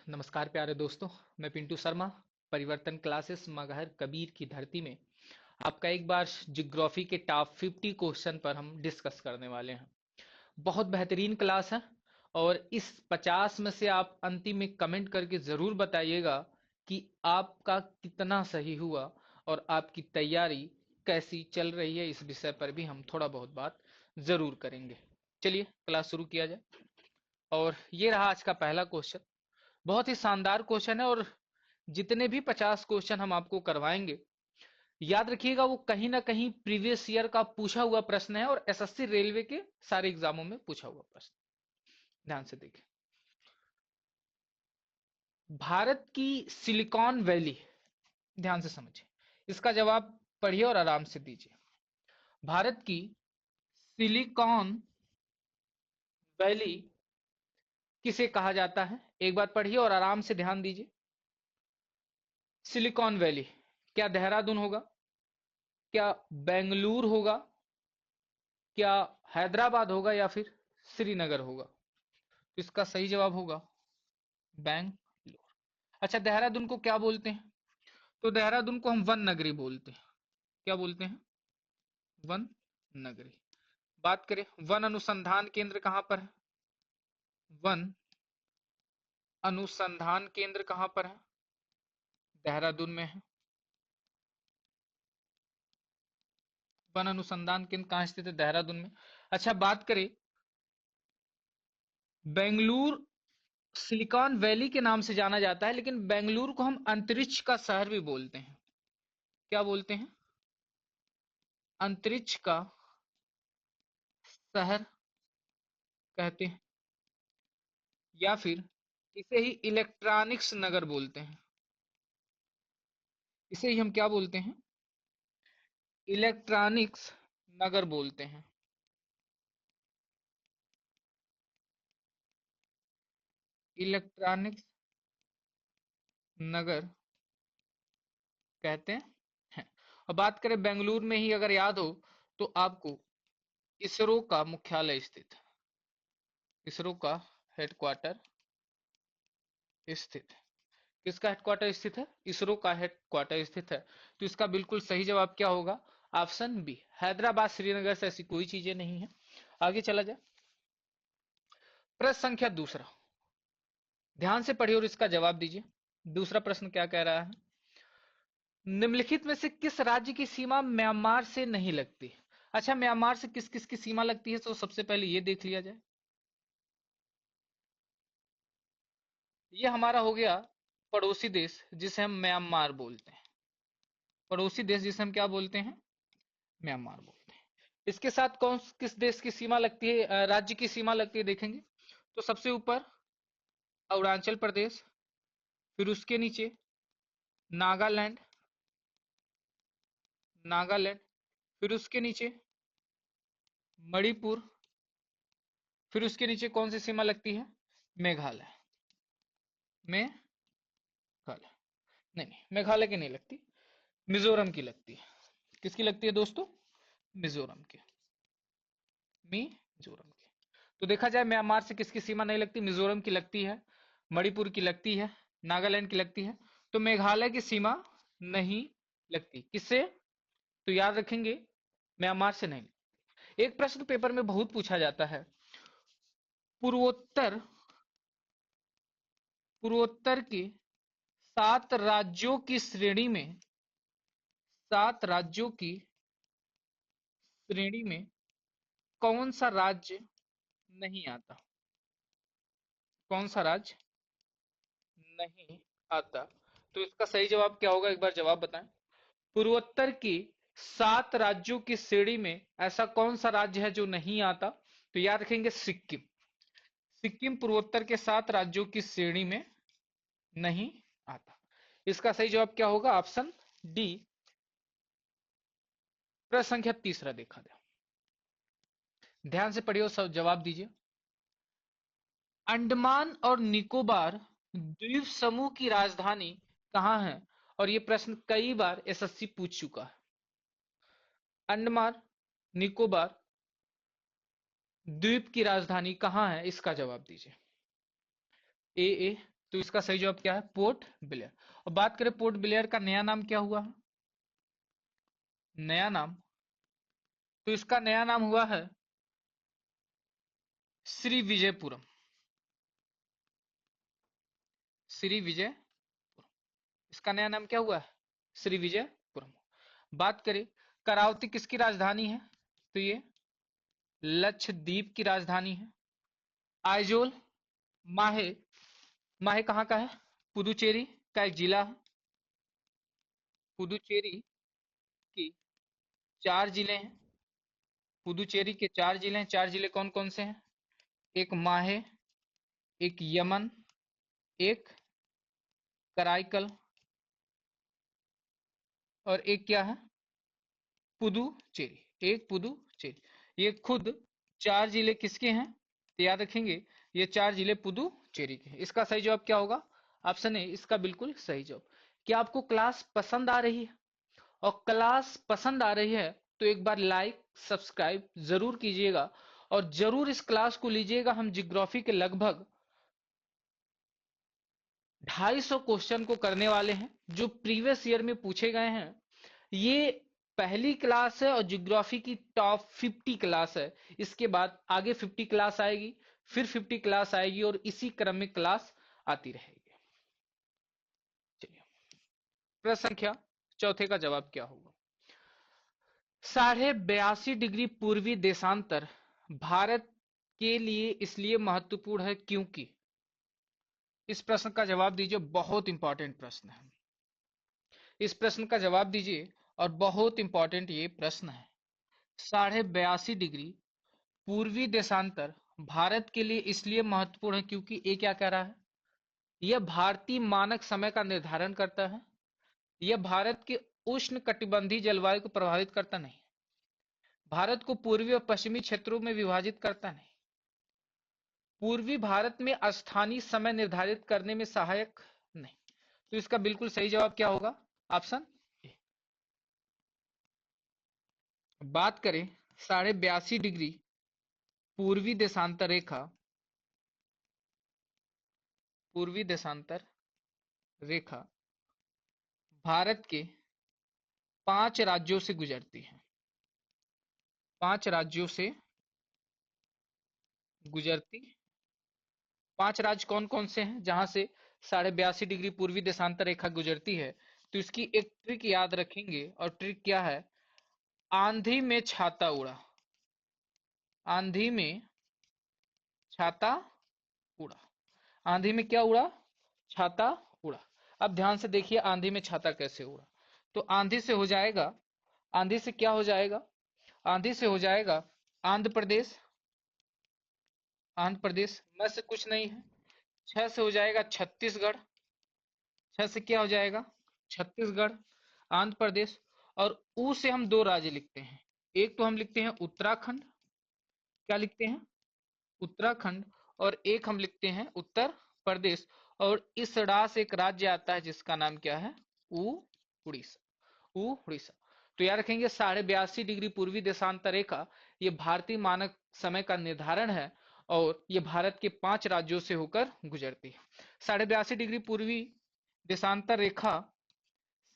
नमस्कार प्यारे दोस्तों, मैं पिंटू शर्मा। परिवर्तन क्लासेस मगहर कबीर की धरती में आपका एक बार जियोग्राफी के टॉप 50 क्वेश्चन पर हम डिस्कस करने वाले हैं। बहुत बेहतरीन क्लास है और इस 50 में से आप अंतिम में कमेंट करके ज़रूर बताइएगा कि आपका कितना सही हुआ और आपकी तैयारी कैसी चल रही है। इस विषय पर भी हम थोड़ा बहुत बात ज़रूर करेंगे। चलिए क्लास शुरू किया जाए। और ये रहा आज का पहला क्वेश्चन। बहुत ही शानदार क्वेश्चन है और जितने भी 50 क्वेश्चन हम आपको करवाएंगे, याद रखिएगा वो कहीं ना कहीं प्रीवियस ईयर का पूछा हुआ प्रश्न है और एसएससी रेलवे के सारे एग्जामों में पूछा हुआ प्रश्न। ध्यान से देखिए। भारत की सिलिकॉन वैली, ध्यान से समझिए, इसका जवाब पढ़िए और आराम से दीजिए। भारत की सिलिकॉन वैली किसे कहा जाता है? एक बार पढ़िए और आराम से ध्यान दीजिए। सिलिकॉन वैली, क्या देहरादून होगा, क्या बेंगलुरु होगा, क्या हैदराबाद होगा, या फिर श्रीनगर होगा? तो इसका सही जवाब होगा बेंगलुरु। अच्छा, देहरादून को क्या बोलते हैं? तो देहरादून को हम वन नगरी बोलते हैं। क्या बोलते हैं? वन नगरी। बात करें वन अनुसंधान केंद्र कहां पर है? वन अनुसंधान केंद्र कहां पर है? देहरादून में है। वन अनुसंधान केंद्र कहां स्थित है? देहरादून में। अच्छा, बात करें बेंगलुरु, सिलिकॉन वैली के नाम से जाना जाता है, लेकिन बेंगलुरु को हम अंतरिक्ष का शहर भी बोलते हैं। क्या बोलते हैं? अंतरिक्ष का शहर कहते हैं, या फिर इसे ही इलेक्ट्रॉनिक्स नगर बोलते हैं। इसे ही हम क्या बोलते हैं? इलेक्ट्रॉनिक्स नगर बोलते हैं। इलेक्ट्रॉनिक्स नगर कहते हैं। और बात करें बेंगलुरु में ही, अगर याद हो तो आपको इसरो का मुख्यालय स्थित है। इसरो का हेडक्वार्टर स्थित है। किसका हेडक्वार्टर स्थित है? इसरो का हेडक्वार्टर स्थित है। तो इसका बिल्कुल सही जवाब क्या होगा? Option B, Hyderabad. श्रीनगर से ऐसी कोई चीजें नहीं है। आगे चला जाए। प्रश्न संख्या दूसरा, ध्यान से पढ़िए और इसका जवाब दीजिए। दूसरा प्रश्न क्या कह रहा है? निम्नलिखित में से किस राज्य की सीमा म्यांमार से नहीं लगती? अच्छा, म्यांमार से किस किस की सीमा लगती है, तो सबसे पहले ये देख लिया जाए। ये हमारा हो गया पड़ोसी देश, जिसे हम म्यांमार बोलते हैं। पड़ोसी देश जिसे हम क्या बोलते हैं? म्यांमार बोलते हैं। इसके साथ कौन किस देश की सीमा लगती है, राज्य की सीमा लगती है, देखेंगे तो सबसे ऊपर अरुणाचल प्रदेश, फिर उसके नीचे नागालैंड, नागालैंड, फिर उसके नीचे मणिपुर, फिर उसके नीचे कौन सी सीमा लगती है? मेघालय। मेघालय, नहीं नहीं, मेघालय की नहीं लगती, मिजोरम की लगती है। किसकी लगती है दोस्तों? मिजोरम की। मिजोरम की। तो देखा जाए म्यांमार से किसकी सीमा नहीं लगती? मिजोरम की लगती है, मणिपुर की लगती है, नागालैंड की लगती है। तो मेघालय की सीमा नहीं लगती। किससे? तो याद रखेंगे, म्यांमार से नहीं। एक प्रश्न पेपर में बहुत पूछा जाता है, पूर्वोत्तर, पूर्वोत्तर के 7 राज्यों की श्रेणी में, 7 राज्यों की श्रेणी में कौन सा राज्य नहीं आता? कौन सा राज्य नहीं आता? तो इसका सही जवाब क्या होगा, एक बार जवाब बताएं। पूर्वोत्तर की 7 राज्यों की श्रेणी में ऐसा कौन सा राज्य है जो नहीं आता? तो याद रखेंगे सिक्किम। सिक्किम पूर्वोत्तर के 7 राज्यों की श्रेणी में नहीं आता। इसका सही जवाब क्या होगा? ऑप्शन डी, प्रश्न संख्या तीसरा देखा जाए। ध्यान से पढ़िए और सब जवाब दीजिए। अंडमान और निकोबार द्वीप समूह की राजधानी कहाँ है? और यह प्रश्न कई बार एसएससी पूछ चुका है। अंडमान निकोबार द्वीप की राजधानी कहाँ है? इसका जवाब दीजिए। ए तो इसका सही जवाब क्या है? Port Blair. और बात करें पोर्ट ब्लेयर का नया नाम क्या हुआ है? नया नाम, तो इसका नया नाम हुआ है श्री विजयपुरम। श्री विजय, इसका नया नाम क्या हुआ है? श्री विजयपुरम। बात करें करावती किसकी राजधानी है? तो ये लक्षद्वीप की राजधानी है। आइजोल, माहे, माहे कहाँ का है? पुदुचेरी का एक जिला है। पुदुचेरी की 4 जिले हैं। पुदुचेरी के 4 जिले हैं। 4 जिले कौन कौन से हैं? एक माहे, एक यमन, एक कराईकल, और एक क्या है? पुदुचेरी। एक पुदुचेरी। ये खुद 4 जिले किसके हैं? तो याद रखेंगे, ये 4 जिले पुदुचेरी के हैं। इसका सही जवाब क्या होगा? ऑप्शन ए इसका बिल्कुल सही जवाब। क्या आपको क्लास पसंद आ रही है? और क्लास पसंद आ रही है तो एक बार लाइक सब्सक्राइब जरूर कीजिएगा, और जरूर इस क्लास को लीजिएगा। हम जियोग्राफी के लगभग 250 क्वेश्चन को करने वाले हैं जो प्रीवियस ईयर में पूछे गए हैं। ये पहली क्लास है और जियोग्राफी की टॉप 50 क्लास है। इसके बाद आगे 50 क्लास आएगी, फिर 50 क्लास आएगी, और इसी क्रम में क्लास आती रहेगी। चलिए, प्रश्न संख्या चौथे का जवाब क्या होगा? 82.5 डिग्री पूर्वी देशांतर भारत के लिए इसलिए महत्वपूर्ण है क्योंकि। इस प्रश्न का जवाब दीजिए, बहुत इंपॉर्टेंट प्रश्न है। इस प्रश्न का जवाब दीजिए, और बहुत इंपॉर्टेंट ये प्रश्न है। 82.5 डिग्री पूर्वी देशांतर भारत के लिए इसलिए महत्वपूर्ण है क्योंकि ये क्या कह रहा है? यह भारतीय मानक समय का निर्धारण करता है। यह भारत के उष्ण कटिबंधीय जलवायु को प्रभावित करता नहीं। भारत को पूर्वी और पश्चिमी क्षेत्रों में विभाजित करता नहीं। पूर्वी भारत में स्थानीय समय निर्धारित करने में सहायक नहीं। तो इसका बिल्कुल सही जवाब क्या होगा? Option A. बात करें 82.5 डिग्री पूर्वी देशांतर रेखा, पूर्वी देशांतर रेखा भारत के 5 राज्यों से गुजरती है। 5 राज्यों से गुजरती। 5 राज्य कौन कौन से हैं जहां से 82.5 डिग्री पूर्वी देशांतर रेखा गुजरती है? तो इसकी एक ट्रिक याद रखेंगे, और ट्रिक क्या है? आंधी में छाता उड़ा। आंधी में छाता उड़ा। आंधी में क्या उड़ा? छाता उड़ा। अब ध्यान से देखिए आंधी में छाता कैसे उड़ा। तो आंधी से हो जाएगा, आंधी से क्या हो जाएगा? आंधी से हो जाएगा आंध्र प्रदेश। आंध्र प्रदेश में से कुछ नहीं है। 6 से हो जाएगा छत्तीसगढ़। 6 से क्या हो जाएगा? छत्तीसगढ़, आंध्र प्रदेश। और ऊ से हम 2 राज्य लिखते हैं। एक तो हम लिखते हैं उत्तराखंड। क्या लिखते हैं? उत्तराखंड। और एक हम लिखते हैं उत्तर प्रदेश। और इस रा से एक राज्य आता है जिसका नाम क्या है? उड़ीसा। उड़ीसा। तो याद रखेंगे 82.5 डिग्री पूर्वी देशांतर रेखा ये भारतीय मानक समय का निर्धारण है, और ये भारत के 5 राज्यों से होकर गुजरती है। 82.5 डिग्री पूर्वी देशांतर रेखा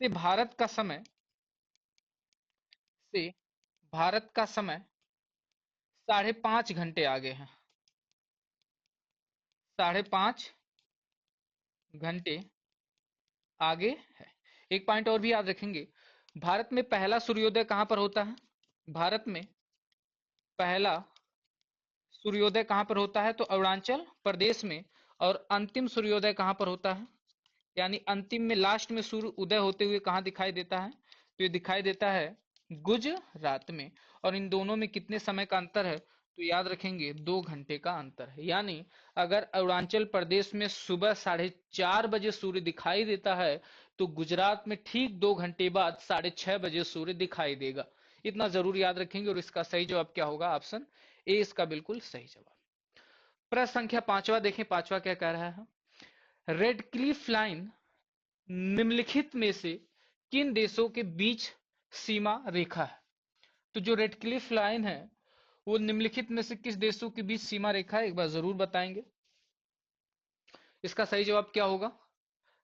से भारत का समय, से भारत का समय 5.5 घंटे आगे है। 5.5 घंटे आगे है। एक पॉइंट और भी याद रखेंगे, भारत में पहला सूर्योदय कहां पर होता है? भारत में पहला सूर्योदय कहां पर होता है? तो अरुणाचल प्रदेश में। और अंतिम सूर्योदय कहां पर होता है? यानी अंतिम में लास्ट में सूर्य उदय होते हुए कहां दिखाई देता है? तो ये दिखाई देता है गुजरात में। और इन दोनों में कितने समय का अंतर है? तो याद रखेंगे 2 घंटे का अंतर है। यानी अगर अरुणाचल प्रदेश में सुबह 4:30 बजे सूर्य दिखाई देता है, तो गुजरात में ठीक 2 घंटे बाद 6:30 बजे सूर्य दिखाई देगा। इतना जरूर याद रखेंगे। और इसका सही जवाब क्या होगा? ऑप्शन ए इसका बिल्कुल सही जवाब। प्रश्न संख्या पांचवा देखें, पांचवा क्या कह रहा है? रेड क्लिफ लाइन निम्नलिखित में से किन देशों के बीच सीमा रेखा है? तो जो रेड क्लिफ लाइन है वो निम्नलिखित में से किस देशों के बीच सीमा रेखा है? एक बार जरूर बताएंगे। इसका सही जवाब क्या होगा?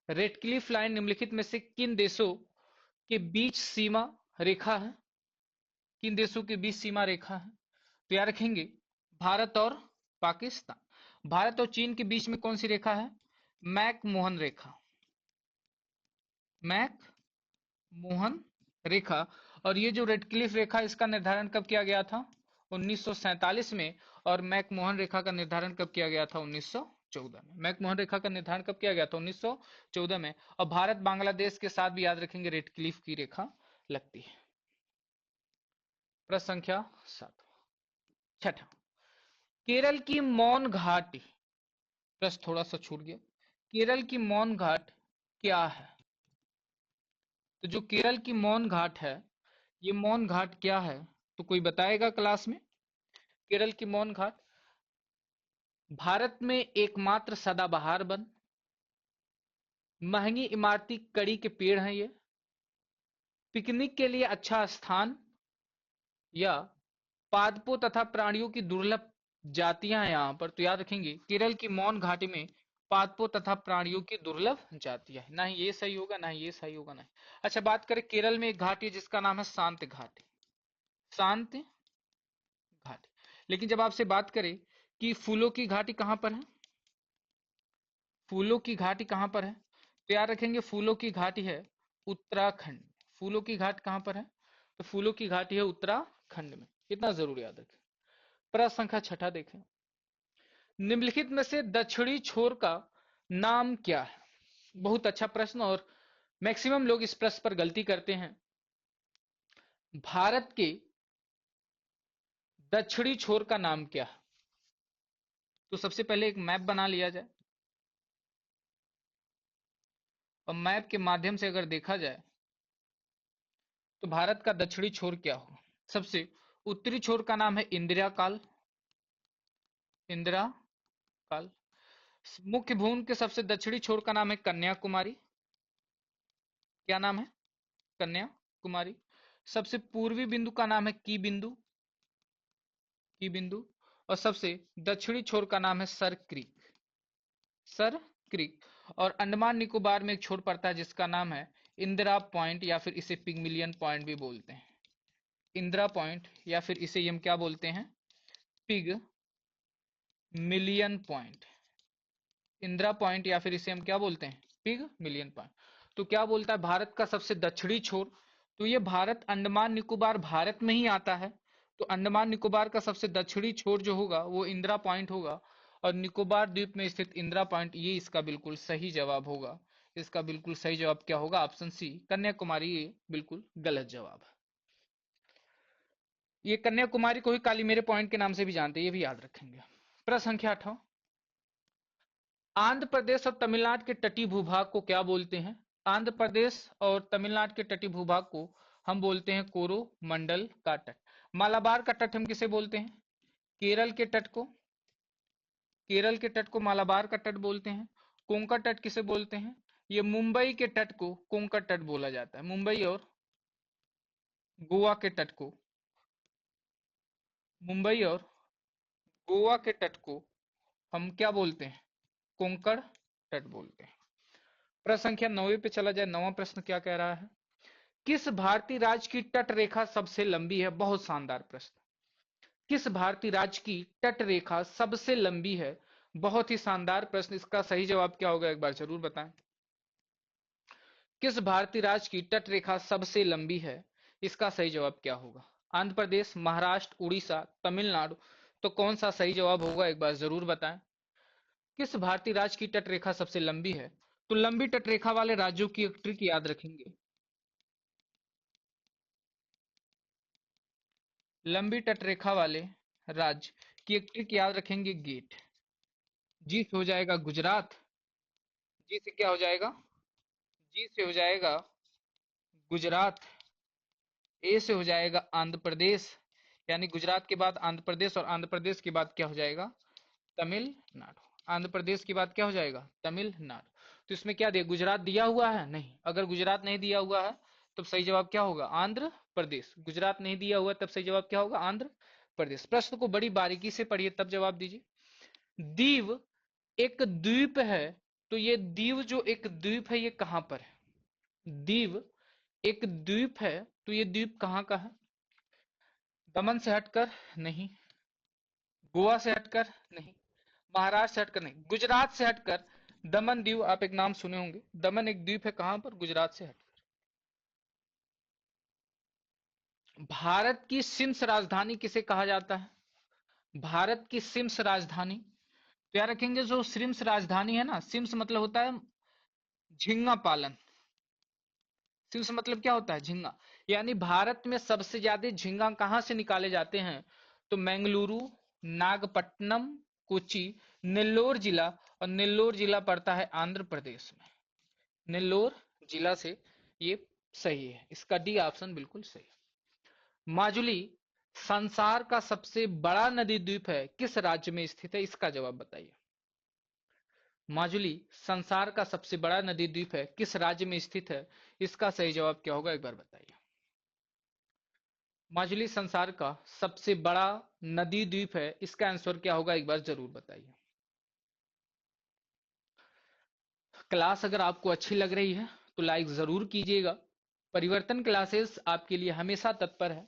रेडक्लिफ लाइन निम्नलिखित में से किन देशों के बीच सीमा रेखा है? किन देशों के बीच सीमा रेखा है? तो याद रखेंगे, भारत और पाकिस्तान। भारत और चीन के बीच में कौन सी रेखा है? मैक मोहन रेखा। मैक मोहन रेखा। और ये जो रेडक्लिफ रेखा, इसका निर्धारण कब किया गया था? 1947 में। और मैकमोहन रेखा का निर्धारण कब किया गया था? 1914 में। मैकमोहन रेखा का निर्धारण कब किया गया था? 1914 में। और भारत बांग्लादेश के साथ भी याद रखेंगे रेडक्लिफ की रेखा लगती है। प्रश्न संख्या 7। छठा, केरल की मौन घाटी। प्रश्न थोड़ा सा छूट गया। केरल की मौन घाट क्या है? तो जो केरल की मौन घाट है, ये मौन घाट क्या है? तो कोई बताएगा क्लास में? केरल की मौन घाट भारत में एकमात्र सदाबहार वन, महंगी इमारती कड़ी के पेड़ हैं ये, पिकनिक के लिए अच्छा स्थान, या पादपों तथा प्राणियों की दुर्लभ जातियां हैं यहाँ पर। तो याद रखेंगे, केरल की मौन घाटी में पादपों तथा प्राणियों की दुर्लभ जातियां हैं। ना ही ये सही होगा, ना ही ये सही होगा, ना ही। अच्छा, बात करें, केरल में एक घाटी है जिसका नाम है शांत घाटी। शांत घाटी। लेकिन जब आपसे बात करें कि फूलों की घाटी कहां पर है, फूलों की घाटी कहां पर है, तो याद रखेंगे, फूलों की घाटी है उत्तराखंड। फूलों की घाट कहां पर है? तो फूलों की घाटी है उत्तराखंड में। इतना जरूर याद रखें। प्रश्न संख्या 6 देखें, निम्नलिखित में से दक्षिणी छोर का नाम क्या है? बहुत अच्छा प्रश्न, और मैक्सिमम लोग इस प्रश्न पर गलती करते हैं। भारत के दक्षिणी छोर का नाम क्या है? तो सबसे पहले एक मैप बना लिया जाए, और मैप के माध्यम से अगर देखा जाए तो भारत का दक्षिणी छोर क्या होगा? सबसे उत्तरी छोर का नाम है इंदिरा काल। इंदिरा काल। मुख्य भूमि के सबसे दक्षिणी छोर का नाम है कन्याकुमारी। क्या नाम है? कन्याकुमारी। सबसे पूर्वी बिंदु का नाम है की बिंदु। की बिंदु। और सबसे दक्षिणी छोर का नाम है सर क्रीक। Sir creek. और अंडमान निकोबार में एक छोर पड़ता है जिसका नाम है इंदिरा पॉइंट, या फिर इसे पिगमिलियन पॉइंट भी बोलते हैं। इंदिरा पॉइंट, या फिर इसे हम क्या बोलते हैं? Pig million point. Indira point, या फिर इसे हम क्या बोलते हैं? Pig million point. तो क्या बोलता है भारत का सबसे दक्षिणी छोर? तो ये भारत, अंडमान निकोबार भारत में ही आता है। तो अंडमान निकोबार का सबसे दक्षिणी छोर जो होगा वो इंदिरा पॉइंट होगा। और निकोबार द्वीप में स्थित इंदिरा पॉइंट, ये इसका बिल्कुल सही जवाब होगा। इसका बिल्कुल सही जवाब क्या होगा? Option C, Kanyakumari. ये बिल्कुल गलत जवाब है। ये कन्याकुमारी को ही काली मेरे पॉइंट के नाम से भी जानते हैं, ये भी याद रखेंगे। प्रश्न संख्या 8, आंध्र प्रदेश और तमिलनाडु के तटीय भूभाग को क्या बोलते हैं? आंध्र प्रदेश और तमिलनाडु के तटीय भूभाग को हम बोलते हैं कोरोमंडल का तट। मालाबार का तट हम किसे बोलते हैं? केरल के तट को, केरल के तट को मालाबार का तट बोलते हैं। कोंकण तट किसे बोलते हैं? ये मुंबई के तट को कोंकण तट बोला जाता है। मुंबई और गोवा के तट को, मुंबई और गोवा के तट को हम क्या बोलते हैं? कोंकण तट बोलते हैं। प्रश्न संख्या 9 पे चला जाए। 9वां प्रश्न क्या कह रहा है? किस भारतीय राज्य की तट रेखा सबसे लंबी है? बहुत शानदार प्रश्न। किस भारतीय राज्य की तट रेखा सबसे लंबी है? बहुत ही शानदार प्रश्न। इसका सही जवाब क्या होगा, एक बार जरूर बताएं। किस भारतीय राज्य की तट रेखा सबसे लंबी है? इसका सही जवाब क्या होगा? आंध्र प्रदेश, महाराष्ट्र, उड़ीसा, तमिलनाडु। तो कौन सा सही जवाब होगा, एक बार जरूर बताएं। किस भारतीय राज्य की तट रेखा सबसे लंबी है? तो लंबी तट रेखा वाले राज्यों की एक ट्रिक याद रखेंगे। लंबी तटरेखा वाले राज्य की एक ट्रिक याद रखेंगे, गेट। जी से हो जाएगा गुजरात। जी से क्या हो जाएगा? जी से हो जाएगा गुजरात। ए से हो जाएगा आंध्र प्रदेश, यानी गुजरात के बाद आंध्र प्रदेश, और आंध्र प्रदेश के बाद क्या हो जाएगा? तमिलनाडु। आंध्र प्रदेश के बाद क्या हो जाएगा? तमिलनाडु। तो इसमें क्या दिया? गुजरात दिया हुआ है? नहीं। अगर गुजरात नहीं दिया हुआ है तब सही जवाब क्या होगा? आंध्र प्रदेश। गुजरात नहीं दिया हुआ तब सही जवाब क्या होगा? आंध्र प्रदेश। प्रश्न को बड़ी बारीकी से पढ़िए तब जवाब दीजिए। दीव एक द्वीप है तो ये दीव जो एक द्वीप है ये कहाँ पर है? दीव एक द्वीप है, तो ये द्वीप कहाँ का है? दमन से हटकर नहीं, गोवा से हटकर नहीं, महाराष्ट्र से हटकर नहीं, गुजरात से हटकर। दमन दीव आप एक नाम सुने होंगे, दमन एक द्वीप है कहां पर? गुजरात से हटकर। भारत की सिम्स राजधानी किसे कहा जाता है? भारत की सिम्स राजधानी, तो याद रखेंगे जो सिम्स राजधानी है ना, सिम्स मतलब होता है झींगा पालन। सिम्स मतलब क्या होता है? झींगा। यानी भारत में सबसे ज्यादा झींगा कहाँ से निकाले जाते हैं? तो मंगलुरु, नागपट्टनम, कोच्चि, नेल्लोर जिला, और नेल्लोर जिला पड़ता है आंध्र प्रदेश में। नेल्लोर जिला से ये सही है, इसका डी ऑप्शन बिल्कुल सही है। माजुली संसार का सबसे बड़ा नदी द्वीप है, किस राज्य में स्थित है? इसका जवाब बताइए। माजुली संसार का सबसे बड़ा नदी द्वीप है, किस राज्य में स्थित है? इसका सही जवाब क्या होगा, एक बार बताइए। माजुली संसार का सबसे बड़ा नदी द्वीप है, इसका आंसर क्या होगा, एक बार जरूर बताइए। क्लास अगर आपको अच्छी लग रही है तो लाइक जरूर कीजिएगा। परिवर्तन क्लासेस आपके लिए हमेशा तत्पर है,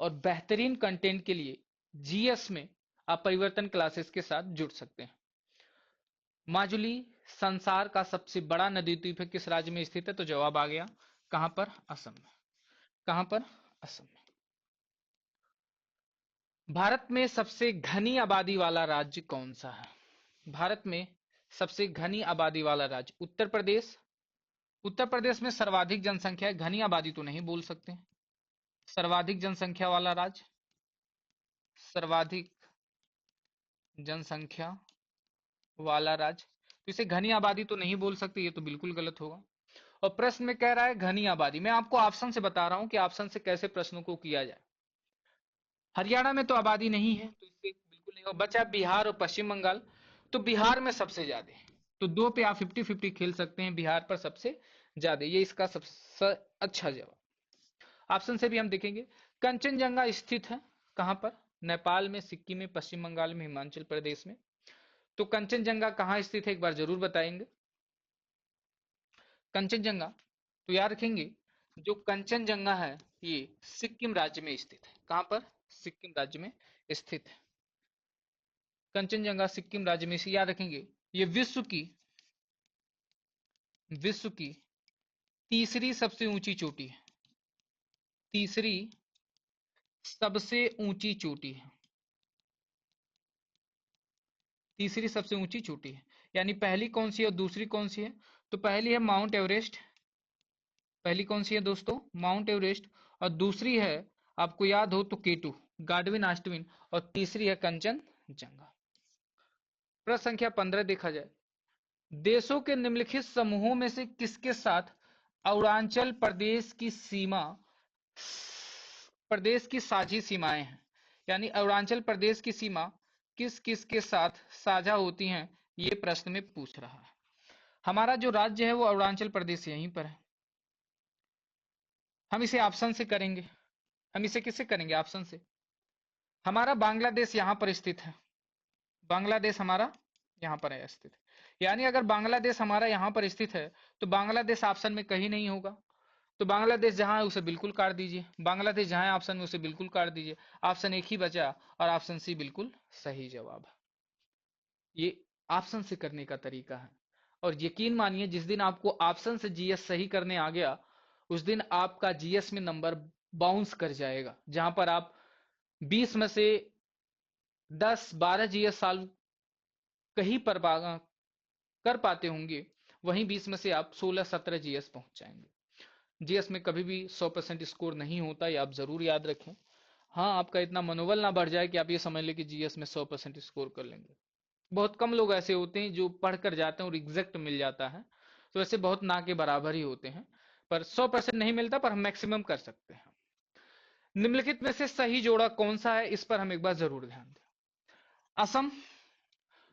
और बेहतरीन कंटेंट के लिए जीएस में आप परिवर्तन क्लासेस के साथ जुड़ सकते हैं। माजुली संसार का सबसे बड़ा नदी द्वीप है, किस राज्य में स्थित है? तो जवाब आ गया, कहां पर? असम में। कहां पर? असम में। भारत में सबसे घनी आबादी वाला राज्य कौन सा है? भारत में सबसे घनी आबादी वाला राज्य उत्तर प्रदेश। उत्तर प्रदेश में सर्वाधिक जनसंख्या है, घनी आबादी तो नहीं बोल सकते। सर्वाधिक जनसंख्या वाला राज्य, सर्वाधिक जनसंख्या वाला राज्य, तो इसे घनी आबादी तो नहीं बोल सकते, ये तो बिल्कुल गलत होगा। और प्रश्न में कह रहा है घनी आबादी, मैं आपको ऑप्शन से बता रहा हूं कि ऑप्शन से कैसे प्रश्नों को किया जाए। हरियाणा में तो आबादी नहीं है, तो इससे बिल्कुल नहीं होगा। बचा बिहार और पश्चिम बंगाल, तो बिहार में सबसे ज्यादा है, तो दो पे आप 50-50 खेल सकते हैं, बिहार पर सबसे ज्यादा, ये इसका सबसे अच्छा जवाब। ऑप्शन से भी हम देखेंगे। कंचनजंगा स्थित है कहां पर? नेपाल में, सिक्किम में, पश्चिम बंगाल में, हिमाचल प्रदेश में। तो कंचनजंगा कहाँ स्थित है, एक बार जरूर बताएंगे। कंचनजंगा, तो याद रखेंगे जो कंचनजंगा है ये सिक्किम राज्य में स्थित है। कहां पर? सिक्किम राज्य में स्थित है कंचनजंगा, सिक्किम राज्य में। इसे याद रखेंगे, ये विश्व की तीसरी सबसे ऊंची चोटी है। तीसरी सबसे ऊंची चोटी है, तीसरी सबसे ऊंची चोटी है। यानी पहली कौन सी है और दूसरी कौन सी है? तो पहली है माउंट एवरेस्ट, पहली कौन सी है दोस्तों? Mount Everest. और दूसरी है, आपको याद हो तो, केटू, गाडविन आस्टविन। और तीसरी है कंचनजंगा। प्रश्न संख्या 15 देखा जाए। देशों के निम्नलिखित समूहों में से किसके साथ अरुणाचल प्रदेश की सीमा, प्रदेश की साझी सीमाएं हैं? यानी अरुणाचल प्रदेश की सीमा किस किस के साथ साझा होती हैं, ये प्रश्न में पूछ रहा है। हमारा जो राज्य है वो अरुणाचल प्रदेश यहीं पर है। हम इसे ऑप्शन से करेंगे। हम इसे किससे करेंगे? ऑप्शन से। हमारा बांग्लादेश यहाँ पर स्थित है, बांग्लादेश हमारा यहाँ पर है स्थित। यानी अगर बांग्लादेश हमारा यहाँ पर स्थित है तो बांग्लादेश ऑप्शन में कहीं नहीं होगा। तो बांग्लादेश जहां है उसे बिल्कुल काट दीजिए, बांग्लादेश जहां है ऑप्शन में उसे बिल्कुल काट दीजिए। ऑप्शन एक ही बचा, और ऑप्शन सी बिल्कुल सही जवाब है। ये ऑप्शन से करने का तरीका है। और यकीन मानिए जिस दिन आपको ऑप्शन से जीएस सही करने आ गया, उस दिन आपका जीएस में नंबर बाउंस कर जाएगा। जहां पर आप 20 में से 10-12 जीएस सॉल्व कहीं पर कर पाते होंगे, वहीं 20 में से आप 16-17 जीएस पहुंच जाएंगे। जीएस में कभी भी 100% स्कोर नहीं होता, ये आप जरूर याद रखें। हाँ, आपका इतना मनोबल ना बढ़ जाए कि आप ये समझ लें कि जीएस में 100% स्कोर कर लेंगे। बहुत कम लोग ऐसे होते हैं जो पढ़ कर जाते हैं और एग्जैक्ट मिल जाता है, तो ऐसे बहुत ना के बराबर ही होते हैं। पर 100% नहीं मिलता, पर हम मैक्सिमम कर सकते हैं। निम्नलिखित में से सही जोड़ा कौन सा है, इस पर हम एक बार जरूर ध्यान दें। असम,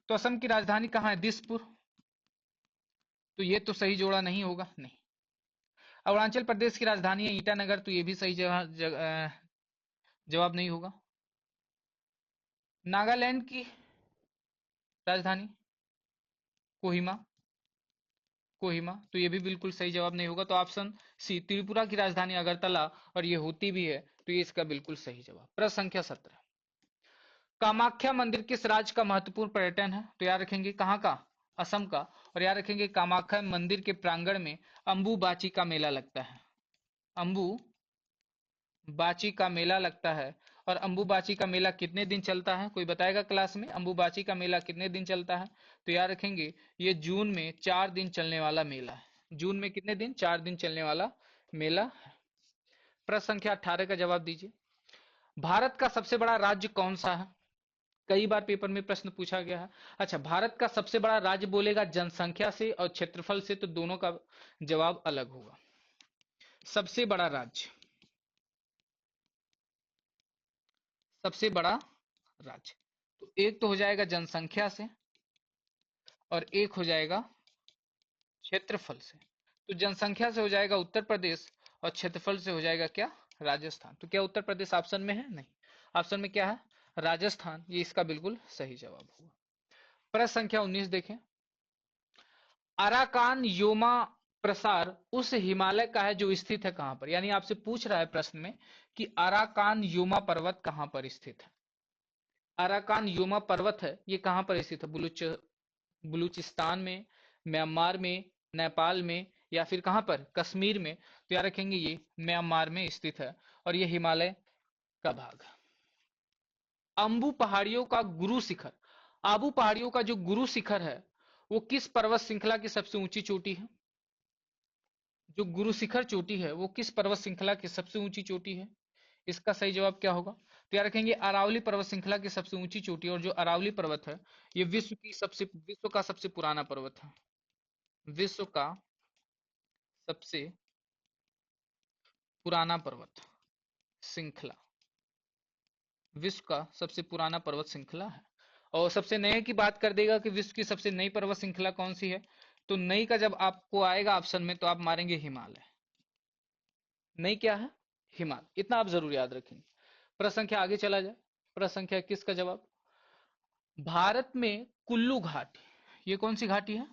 तो असम की राजधानी कहाँ है? दिसपुर, तो ये तो सही जोड़ा नहीं होगा, नहीं। अरुणाचल प्रदेश की राजधानी है ईटानगर, तो ये भी सही जवाब नहीं होगा। नागालैंड की राजधानी कोहिमा, कोहिमा, तो ये भी बिल्कुल सही जवाब नहीं होगा। तो ऑप्शन सी, त्रिपुरा की राजधानी अगरतला, और ये होती भी है, तो ये इसका बिल्कुल सही जवाब। प्रश्न संख्या 17, कामाख्या मंदिर किस राज्य का महत्वपूर्ण पर्यटन है? तो याद रखेंगे कहाँ का, असम का। और याद रखेंगे कामाख्या मंदिर के प्रांगण में अंबुबाची का मेला लगता है। अंबुबाची का मेला लगता है। और अंबुबाची का मेला कितने दिन चलता है, कोई बताएगा क्लास में? अंबुबाची का मेला कितने दिन चलता है? तो याद रखेंगे ये जून में 4 दिन चलने वाला मेला है। जून में कितने दिन? 4 दिन चलने वाला मेला है। प्रश्न संख्या 18 का जवाब दीजिए। भारत का सबसे बड़ा राज्य कौन सा है? कई बार पेपर में प्रश्न पूछा गया है। अच्छा, भारत का सबसे बड़ा राज्य बोलेगा जनसंख्या से और क्षेत्रफल से, तो दोनों का जवाब अलग होगा। सबसे बड़ा राज्य, सबसे बड़ा राज्य, तो एक तो हो जाएगा जनसंख्या से और एक हो जाएगा क्षेत्रफल से। तो जनसंख्या से हो जाएगा उत्तर प्रदेश और क्षेत्रफल से हो जाएगा क्या, राजस्थान। तो क्या उत्तर प्रदेश ऑप्शन में है? नहीं, ऑप्शन में क्या है, राजस्थान। ये इसका बिल्कुल सही जवाब होगा। प्रश्न संख्या 19 देखें। अराकान योमा प्रसार उस हिमालय का है जो स्थित है कहां पर? यानी आपसे पूछ रहा है प्रश्न में कि अराकान योमा पर्वत कहां पर स्थित है। अराकान योमा पर्वत है, ये कहां पर स्थित है? बलूचिस्तान में, म्यांमार में, नेपाल में, या फिर कहां पर, कश्मीर में? तो याद रखेंगे ये म्यांमार में स्थित है और ये हिमालय का भाग है। अम्बू पहाड़ियों का गुरु शिखर, आबू पहाड़ियों का जो गुरु शिखर है वो किस पर्वत श्रृंखला की सबसे ऊंची चोटी है? जो गुरु शिखर चोटी है वो किस पर्वत श्रृंखला की सबसे ऊंची चोटी है? इसका सही जवाब क्या होगा? तो याद रखेंगे अरावली पर्वत श्रृंखला की सबसे ऊंची चोटी, और जो अरावली पर्वत है ये विश्व का सबसे पुराना पर्वत है। विश्व का सबसे पुराना पर्वत श्रृंखला, विश्व का सबसे पुराना पर्वत श्रृंखला है। और सबसे नए की बात कर देगा कि विश्व की सबसे नई पर्वत श्रृंखला कौन सी है, तो नई का जब आपको आएगा ऑप्शन में तो आप मारेंगे हिमालय। नई क्या है? हिमालय। इतना आप जरूर याद रखेंगे। प्रश्न संख्या आगे चला जाए। प्रश्न संख्या 21 का जवाब। भारत में कुल्लू घाटी, ये कौन सी घाटी है?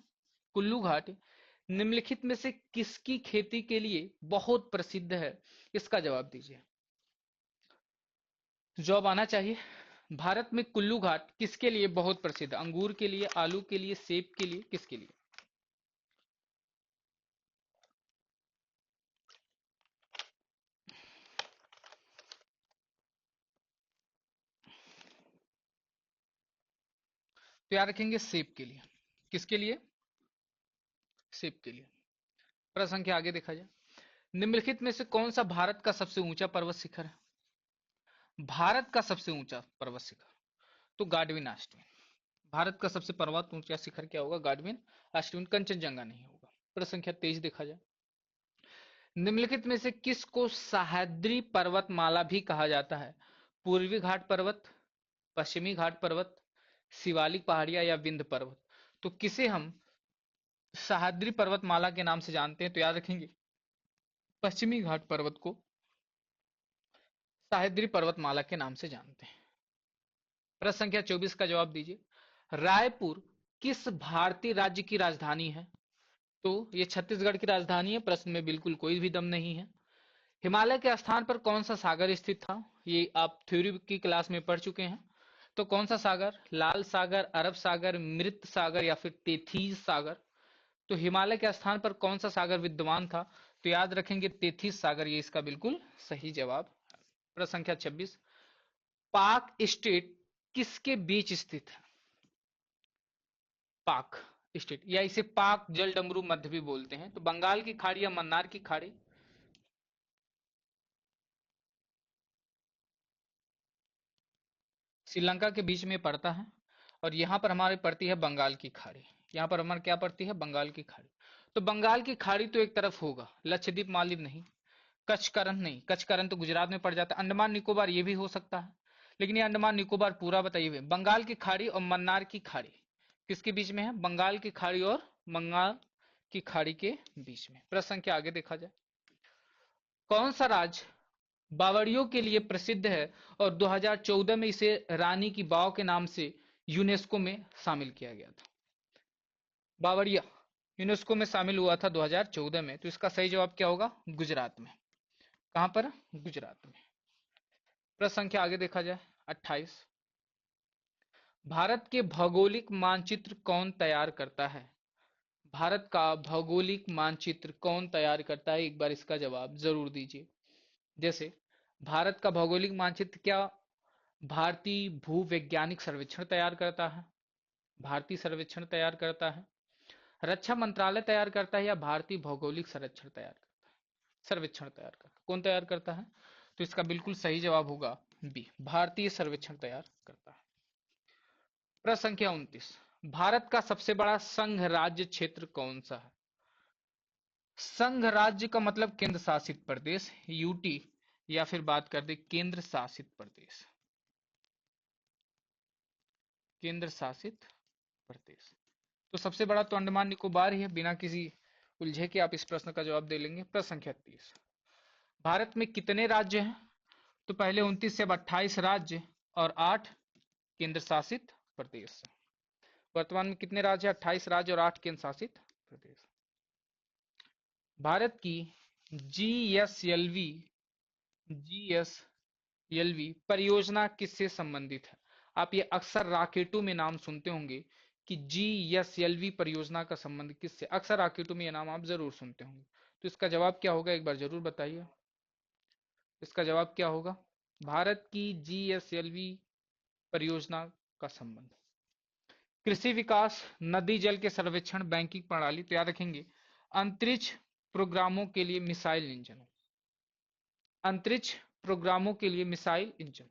कुल्लू घाटी निम्नलिखित में से किसकी खेती के लिए बहुत प्रसिद्ध है? इसका जवाब दीजिए। जवाब आना चाहिए। भारत में कुल्लू घाट किसके लिए बहुत प्रसिद्ध? अंगूर के लिए, आलू के लिए, सेब के लिए, किसके लिए? तो याद रखेंगे सेब के लिए। किसके लिए? सेब के लिए। प्रश्न संख्या आगे देखा जाए। निम्नलिखित में से कौन सा भारत का सबसे ऊंचा पर्वत शिखर है? भारत का सबसे ऊंचा पर्वत शिखर, तो गाडविन आस्टीन। भारत का सबसे पर्वत ऊंचा शिखर क्या होगा? गाडविन आस्टीन, कंचनजंगा नहीं होगा। प्रश्न संख्या 23 देखा जाए। निम्नलिखित में से किसको सह्याद्री पर्वतमाला भी कहा जाता है? पूर्वी घाट पर्वत, पश्चिमी घाट पर्वत, शिवालिक पहाड़ियां, या विंध्य पर्वत? तो किसे हम सह्याद्री पर्वतमाला के नाम से जानते हैं? तो याद रखेंगे पश्चिमी घाट पर्वत को सह्याद्री पर्वतमाला के नाम से जानते हैं। प्रश्न संख्या 24 का जवाब दीजिए। रायपुर किस भारतीय राज्य की राजधानी है? तो ये छत्तीसगढ़ की राजधानी है। प्रश्न में बिल्कुल कोई भी दम नहीं है। हिमालय के स्थान पर कौन सा सागर स्थित था? ये आप थ्योरी की क्लास में पढ़ चुके हैं। तो कौन सा सागर? लाल सागर, अरब सागर, मृत सागर, या फिर तेथीज सागर? तो हिमालय के स्थान पर कौन सा सागर विद्यमान था? तो याद रखेंगे तेथीज सागर, ये इसका बिल्कुल सही जवाब। प्रश्न संख्या 26। पाक स्टेट किसके बीच स्थित है? पाक स्टेट, या इसे पाक जल डमरू मध्य भी बोलते हैं। तो बंगाल की खाड़ी या मन्नार की खाड़ी? श्रीलंका के बीच में पड़ता है, और यहाँ पर हमारे पड़ती है बंगाल की खाड़ी। यहाँ पर हमारे क्या पड़ती है? बंगाल की खाड़ी। तो बंगाल की खाड़ी तो एक तरफ होगा, लक्षद्वीप मालदीव नहीं। कचकरण नहीं, कचकरण तो गुजरात में पड़ जाता है। अंडमान निकोबार ये भी हो सकता है, लेकिन ये अंडमान निकोबार पूरा बताइए हुए। बंगाल की खाड़ी और मन्नार की खाड़ी किसके बीच में है? बंगाल की खाड़ी और बंगाल की खाड़ी के बीच में। प्रश्न संख्या आगे देखा जाए। कौन सा राज्य बावड़ियों के लिए प्रसिद्ध है और 2014 में इसे रानी की वाव के नाम से यूनेस्को में शामिल किया गया था? बावड़िया यूनेस्को में शामिल हुआ था 2014 में। तो इसका सही जवाब क्या होगा? गुजरात में। कहां पर? गुजरात में। प्रश्न संख्या आगे देखा जाए 28। भारत के भौगोलिक मानचित्र कौन तैयार करता है? भारत का भौगोलिक मानचित्र कौन तैयार करता है? एक बार इसका जवाब जरूर दीजिए। जैसे भारत का भौगोलिक मानचित्र क्या भारतीय भूवैज्ञानिक सर्वेक्षण तैयार करता है, भारतीय सर्वेक्षण तैयार करता है, रक्षा मंत्रालय तैयार करता है, या भारतीय भौगोलिक सर्वेक्षण तैयार करता है? सर्वेक्षण तैयार करता है। कौन तैयार करता है? तो इसका बिल्कुल सही जवाब होगा बी, भारतीय सर्वेक्षण तैयार करता है। प्रश्न संख्या 29। भारत का सबसे बड़ा संघ राज्य क्षेत्र कौन सा है? संघ राज्य का मतलब केंद्र शासित प्रदेश, यूटी, या फिर बात कर दे केंद्र शासित प्रदेश, केंद्र शासित प्रदेश। तो सबसे बड़ा तो अंडमान निकोबार ही है। बिना किसी उलझे के आप इस प्रश्न का जवाब दे लेंगे। प्रश्न संख्या 30। भारत में कितने राज्य हैं? तो पहले 29 से अब 28 राज्य और 8 केंद्र शासित प्रदेश। वर्तमान में कितने राज्य? 28 राज्य और 8 केंद्र शासित प्रदेश। भारत की जीएसएलवी जीएसएलवी परियोजना किससे संबंधित है? आप ये अक्सर रॉकेटों में नाम सुनते होंगे कि जीएसएलवी परियोजना का संबंध किससे। अक्सर रॉकेटों में ये नाम आप जरूर सुनते होंगे। तो इसका जवाब क्या होगा? एक बार जरूर बताइए। इसका जवाब क्या होगा? भारत की जीएसएलवी परियोजना का संबंध कृषि विकास, नदी जल के सर्वेक्षण, बैंकिंग प्रणाली। तो याद रखेंगे अंतरिक्ष प्रोग्रामों के लिए मिसाइल इंजन, अंतरिक्ष प्रोग्रामों के लिए मिसाइल इंजन।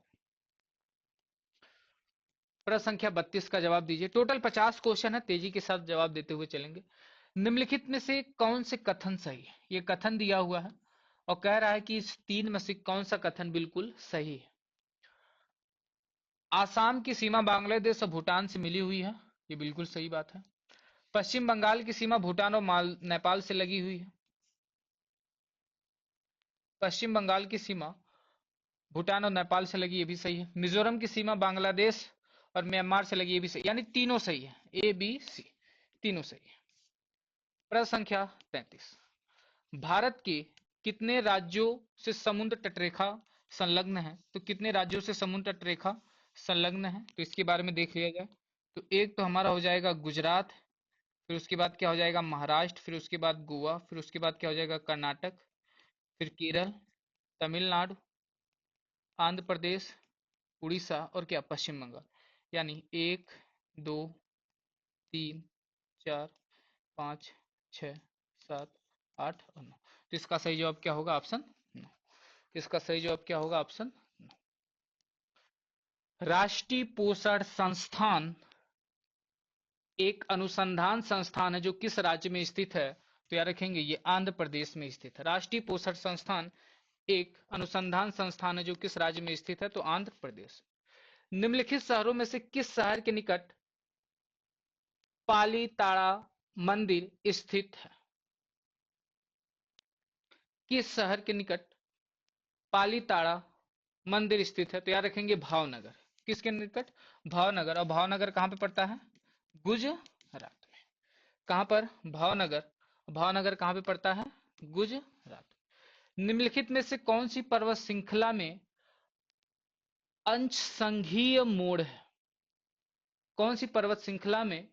प्रश्न संख्या 32 का जवाब दीजिए। टोटल 50 क्वेश्चन है, तेजी के साथ जवाब देते हुए चलेंगे। निम्नलिखित में से कौन से कथन सही है? ये कथन दिया हुआ है और कह रहा है कि इस तीन में से कौन सा कथन बिल्कुल सही है। आसाम की सीमा बांग्लादेश और भूटान से मिली हुई है, ये बिल्कुल सही बात है। पश्चिम बंगाल की सीमा भूटान और नेपाल से लगी हुई है। पश्चिम बंगाल की सीमा भूटान और नेपाल से लगी, ये भी सही है। मिजोरम की सीमा बांग्लादेश और म्यांमार से लगी, ये भी सही, यानी तीनों सही है। ए बी सी तीनों सही है। प्रश्न संख्या 33। भारत के कितने राज्यों से समुद्र तटरेखा संलग्न है? तो कितने राज्यों से समुद्र तटरेखा संलग्न है? तो इसके बारे में देख लिया जाए। तो एक तो हमारा हो जाएगा गुजरात, फिर उसके बाद क्या हो जाएगा महाराष्ट्र, फिर उसके बाद गोवा, फिर उसके बाद क्या हो जाएगा कर्नाटक, फिर केरल, तमिलनाडु, आंध्र प्रदेश, उड़ीसा और क्या पश्चिम बंगाल। यानी 1 2 3 4 5 6 7 8 और 9। तो इसका सही जवाब क्या होगा? ऑप्शन 9। इसका सही जवाब क्या होगा? ऑप्शन 9। राष्ट्रीय पोषण संस्थान एक अनुसंधान संस्थान है जो किस राज्य में स्थित है? तो याद रखेंगे ये आंध्र प्रदेश में स्थित है। राष्ट्रीय पोषण संस्थान एक अनुसंधान संस्थान है जो किस राज्य में स्थित है? तो आंध्र प्रदेश। निम्नलिखित शहरों में से किस शहर के निकट पालीताड़ा मंदिर स्थित है? किस शहर के निकट पालीताड़ा मंदिर स्थित है? तो याद रखेंगे भावनगर। किसके निकट? भावनगर। और भावनगर कहां पे पड़ता है? गुजरात में। कहां पर? भावनगर। भावनगर कहां पे पड़ता है? गुजरात। निम्नलिखित में से कौन सी पर्वत श्रृंखला में अंश संघीय मोड़ है? कौन सी पर्वत श्रृंखला में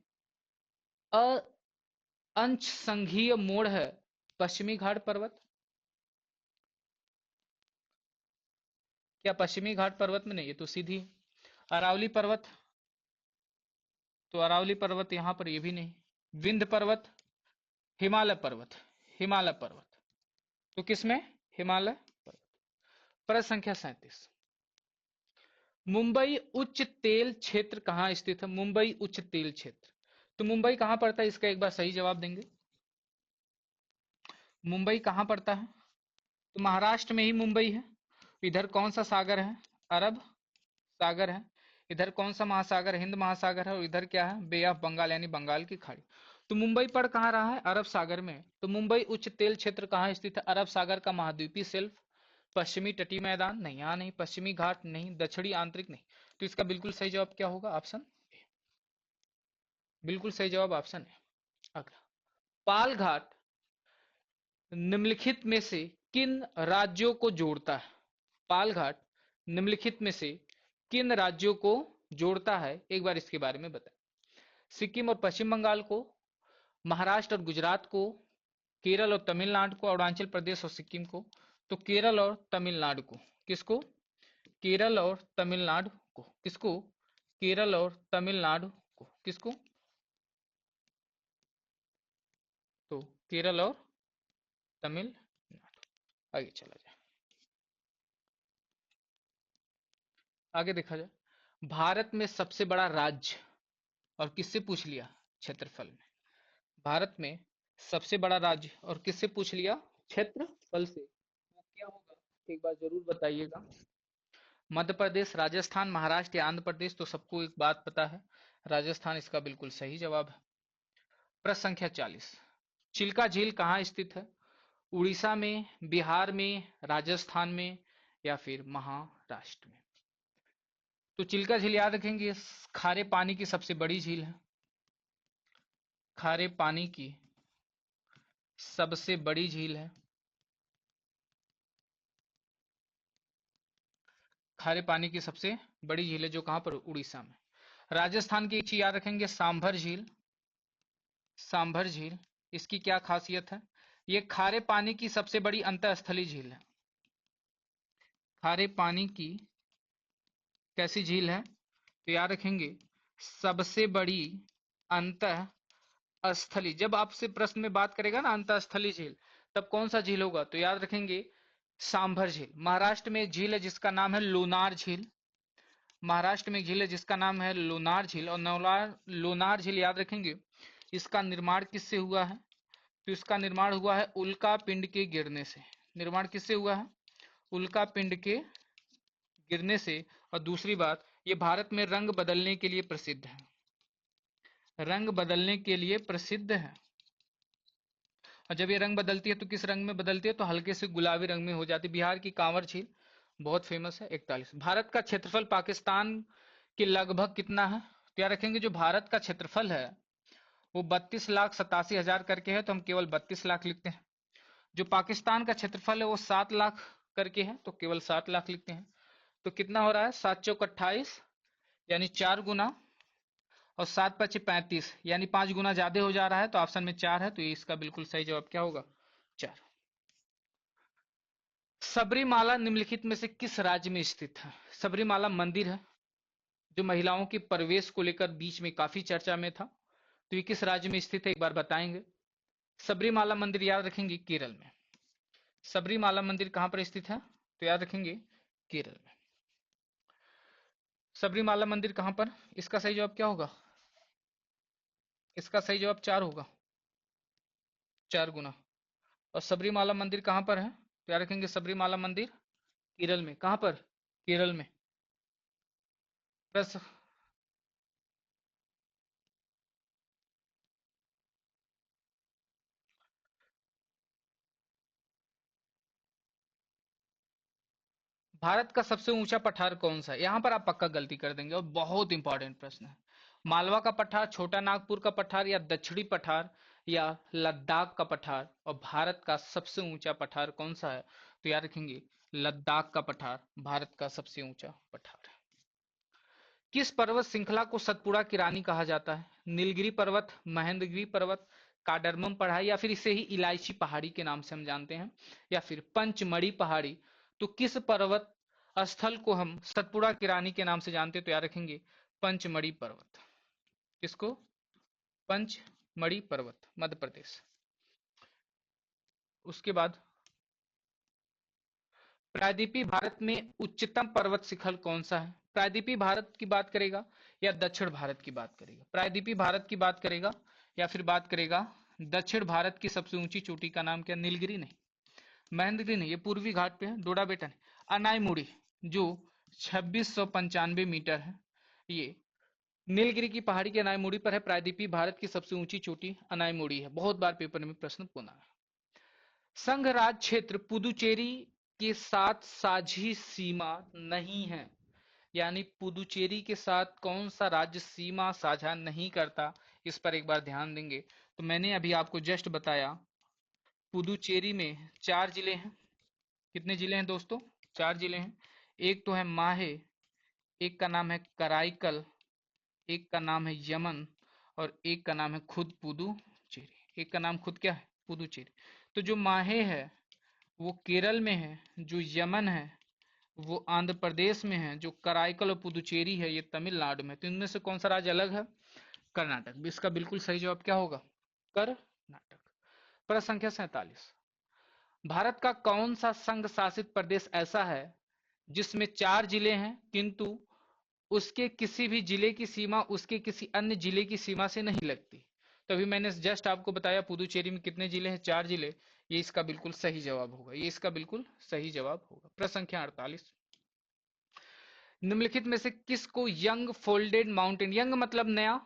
अंश संघीय मोड़ है? पश्चिमी घाट पर्वत। क्या पश्चिमी घाट पर्वत में नहीं है? तो सीधी अरावली पर्वत। तो अरावली पर्वत यहां पर, ये भी नहीं। विंध्य पर्वत, हिमालय पर्वत, हिमालय पर्वत। तो किसमें? हिमालय पर्वत। प्रश्न संख्या 37। मुंबई उच्च तेल क्षेत्र कहाँ स्थित है? मुंबई उच्च तेल क्षेत्र। तो मुंबई कहां पड़ता है? इसका एक बार सही जवाब देंगे। मुंबई कहां पड़ता है? तो महाराष्ट्र में ही मुंबई है। इधर कौन सा सागर है? अरब सागर है। इधर कौन सा महासागर? हिंद महासागर है। और इधर क्या है? बे ऑफ बंगाल, यानी बंगाल की खाड़ी। तो मुंबई पड़ कहाँ रहा है? अरब सागर में। तो मुंबई उच्च तेल क्षेत्र कहाँ स्थित है? अरब सागर का महाद्वीपीय शेल्फ। पश्चिमी तटीय मैदान नहीं, यहाँ नहीं। पश्चिमी घाट नहीं। दक्षिणी आंतरिक नहीं। तो इसका बिल्कुल सही जवाब क्या होगा? Option A. बिल्कुल सही जवाब ऑप्शन है। अगला पाल घाट निम्नलिखित में से किन राज्यों को जोड़ता है? पाल घाट निम्नलिखित में से किन राज्यों को जोड़ता है, एक बार इसके बारे में बताएं। सिक्किम और पश्चिम बंगाल को, महाराष्ट्र और गुजरात को, केरल और तमिलनाडु को, अरुणाचल प्रदेश और सिक्किम को। तो केरल और तमिलनाडु को, किसको? केरल और तमिलनाडु को, किसको? केरल और तमिलनाडु को, किसको? तो केरल और तमिलनाडु। आगे चला जाए, आगे देखा जाए। भारत में सबसे बड़ा राज्य, और किससे पूछ लिया? क्षेत्रफल में। भारत में सबसे बड़ा राज्य और किससे पूछ लिया? क्षेत्रफल से। वो क्या होगा, एक बार जरूर बताइएगा। मध्य प्रदेश, राजस्थान, महाराष्ट्र या आंध्र प्रदेश? तो सबको एक बात पता है, राजस्थान इसका बिल्कुल सही जवाब है। प्रश्न संख्या 40, चिल्का झील कहाँ स्थित है? उड़ीसा में, बिहार में, राजस्थान में या फिर महाराष्ट्र में? तो चिल्का झील याद रखेंगे, खारे पानी की सबसे बड़ी झील है। खारे पानी की सबसे बड़ी झील है। खारे पानी की सबसे बड़ी झील है जो कहां पर? उड़ीसा में। राजस्थान की एक चीज याद रखेंगे, सांभर झील। सांभर झील, इसकी क्या खासियत है? ये खारे पानी की सबसे बड़ी अंतःस्थलीय झील है। खारे पानी की कैसी झील है? तो याद रखेंगे, सबसे बड़ी अंतः स्थली। जब आपसे प्रश्न में बात करेगा ना अंतःस्थलीय झील, तब कौन सा झील होगा? तो याद रखेंगे सांभर झील। महाराष्ट्र में एक झील है जिसका नाम है लोनार झील। महाराष्ट्र में एक झील है जिसका नाम है लोनार झील। और लोनार झील याद रखेंगे, इसका निर्माण किससे हुआ है? तो इसका निर्माण हुआ है उल्का पिंड के गिरने से। निर्माण किससे हुआ है? उल्का पिंड के गिरने से। और दूसरी बात, ये भारत में रंग बदलने के लिए प्रसिद्ध है। रंग बदलने के लिए प्रसिद्ध है। और जब ये रंग बदलती है तो किस रंग में बदलती है? तो हल्के से गुलाबी रंग में हो जाती है। बिहार की कांवर झील बहुत फेमस है। 41, भारत का क्षेत्रफल पाकिस्तान के लगभग कितना है? तो याद रखेंगे, जो भारत का क्षेत्रफल है वो 32,87,000 करके है, तो हम केवल 32 लाख लिखते हैं। जो पाकिस्तान का क्षेत्रफल है वो 7 लाख करके है, तो केवल 7 लाख लिखते हैं। तो कितना हो रहा है? 7 चौक 28, यानी 4 गुना, और 7 पचे 35, यानी 5 गुना ज्यादा हो जा रहा है। तो ऑप्शन में 4 है, तो ये इसका बिल्कुल सही जवाब क्या होगा? 4। सबरीमाला निम्नलिखित में से किस राज्य में स्थित है? सबरीमाला मंदिर है जो महिलाओं के प्रवेश को लेकर बीच में काफी चर्चा में था। तो ये किस राज्य में स्थित है, एक बार बताएंगे। सबरीमाला मंदिर याद रखेंगे केरल में। सबरीमाला मंदिर कहां पर स्थित है? तो याद रखेंगे केरल में। सबरीमाला मंदिर कहां पर? इसका सही जवाब क्या होगा? इसका सही जवाब 4 होगा, 4 गुना। और सबरीमाला मंदिर कहां पर है? तो याद रखेंगे सबरीमाला मंदिर केरल में। कहां पर? केरल में। बस, भारत का सबसे ऊंचा पठार कौन सा है? यहां पर आप पक्का गलती कर देंगे, और बहुत इंपॉर्टेंट प्रश्न है। मालवा का पठार, छोटा नागपुर का पठार, या दक्षिणी पठार, या लद्दाख का पठार? और भारत का सबसे ऊंचा पठार कौन सा है? तो याद रखेंगे लद्दाख का पठार भारत का सबसे ऊंचा पठार है। किस पर्वत श्रृंखला को सतपुड़ा की रानी कहा जाता है? नीलगिरी पर्वत, महेंद्रगिरी पर्वत, काडरमम पहाड़ी, या फिर इसे ही इलायची पहाड़ी के नाम से हम जानते हैं, या फिर पंचमढ़ी पहाड़ी? तो किस पर्वत स्थल को हम सतपुड़ा की रानी के नाम से जानते हैं? तो याद रखेंगे पंचमढ़ी पर्वत। किसको? पंचमढ़ी पर्वत, मध्य प्रदेश। उसके बाद, प्रायद्वीपीय भारत में उच्चतम पर्वत शिखर कौन सा है? प्रायद्वीपीय भारत की बात करेगा या दक्षिण भारत की बात करेगा? प्रायद्वीपीय भारत की बात करेगा या फिर बात करेगा दक्षिण भारत की सबसे ऊंची चोटी का नाम क्या? नीलगिरी नहीं, महेंद्रगिरी नहीं, ये पूर्वी घाट पे है। डोडा बेटा नहीं, अनाईमुड़ी जो 2695 मीटर है, ये नीलगिरी की पहाड़ी के अनाईमुड़ी पर है। प्रायद्वीपीय भारत की सबसे ऊंची चोटी अनाईमुड़ी है, बहुत बार पेपर में प्रश्न पूछा है। संघ राज्य क्षेत्र पुदुचेरी के साथ साझी सीमा नहीं है, यानी पुदुचेरी के साथ कौन सा राज्य सीमा साझा नहीं करता, इस पर एक बार ध्यान देंगे तो मैंने अभी आपको जस्ट बताया पुदुचेरी में 4 जिले हैं। कितने जिले हैं दोस्तों? 4 जिले हैं। एक तो है माहे, एक का नाम है कराईकल, एक का नाम है यमन और एक का नाम है खुद पुदुचेरी। एक का नाम खुद क्या है? पुदुचेरी। तो जो माहे है वो केरल में है, जो यमन है वो आंध्र प्रदेश में है, जो कराईकल और पुदुचेरी है ये तमिलनाडु में। तो इनमें से कौन सा राज्य अलग है? कर्नाटक। इसका बिल्कुल सही जवाब क्या होगा? कर्नाटक। प्रश्न संख्या 47, भारत का कौन सा संघ शासित प्रदेश ऐसा है जिसमें 4 जिले हैं किंतु उसके किसी भी जिले की सीमा उसके किसी अन्य जिले की सीमा से नहीं लगती? तो अभी मैंने जस्ट आपको बताया पुदुचेरी में कितने जिले हैं? 4 जिले। ये इसका बिल्कुल सही जवाब होगा, ये इसका बिल्कुल सही जवाब होगा। प्रश्न संख्या 48, निम्नलिखित में से किसको यंग फोल्डेड माउंटेन, यंग मतलब नया,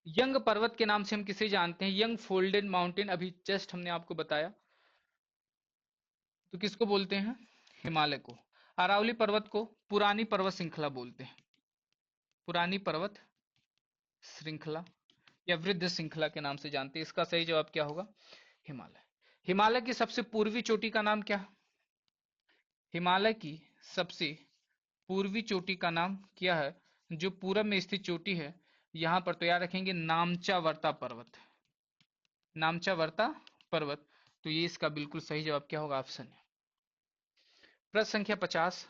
यंग पर्वत के नाम से हम किसे जानते हैं? यंग फोल्डेड माउंटेन अभी जस्ट हमने आपको बताया। तो किसको बोलते हैं? हिमालय को। अरावली पर्वत को पुरानी पर्वत श्रृंखला बोलते हैं, पुरानी पर्वत श्रृंखला या वृद्ध श्रृंखला के नाम से जानते हैं। इसका सही जवाब क्या होगा? हिमालय। हिमालय की सबसे पूर्वी चोटी का नाम क्या? हिमालय की सबसे पूर्वी चोटी का नाम क्या है? जो पूरब में स्थित चोटी है यहां पर तो याद रखेंगे नामचावर्ता पर्वत, नामचावर्ता पर्वत। तो ये इसका बिल्कुल सही जवाब क्या होगा? ऑप्शन है। प्रश्न संख्या 50,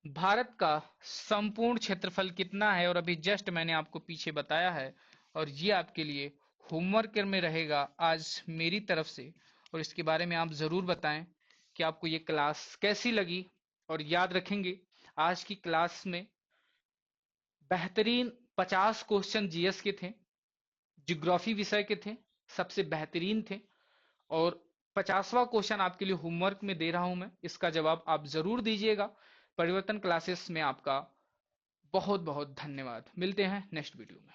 भारत का संपूर्ण क्षेत्रफल कितना है? और अभी जस्ट मैंने आपको पीछे बताया है और ये आपके लिए होमवर्क में रहेगा आज मेरी तरफ से। और इसके बारे में आप जरूर बताएं कि आपको ये क्लास कैसी लगी। और याद रखेंगे आज की क्लास में बेहतरीन 50 क्वेश्चन जीएस के थे, जियोग्राफी विषय के थे, सबसे बेहतरीन थे। और 50वां क्वेश्चन आपके लिए होमवर्क में दे रहा हूं मैं, इसका जवाब आप जरूर दीजिएगा। परिवर्तन क्लासेस में आपका बहुत बहुत धन्यवाद। मिलते हैं नेक्स्ट वीडियो में।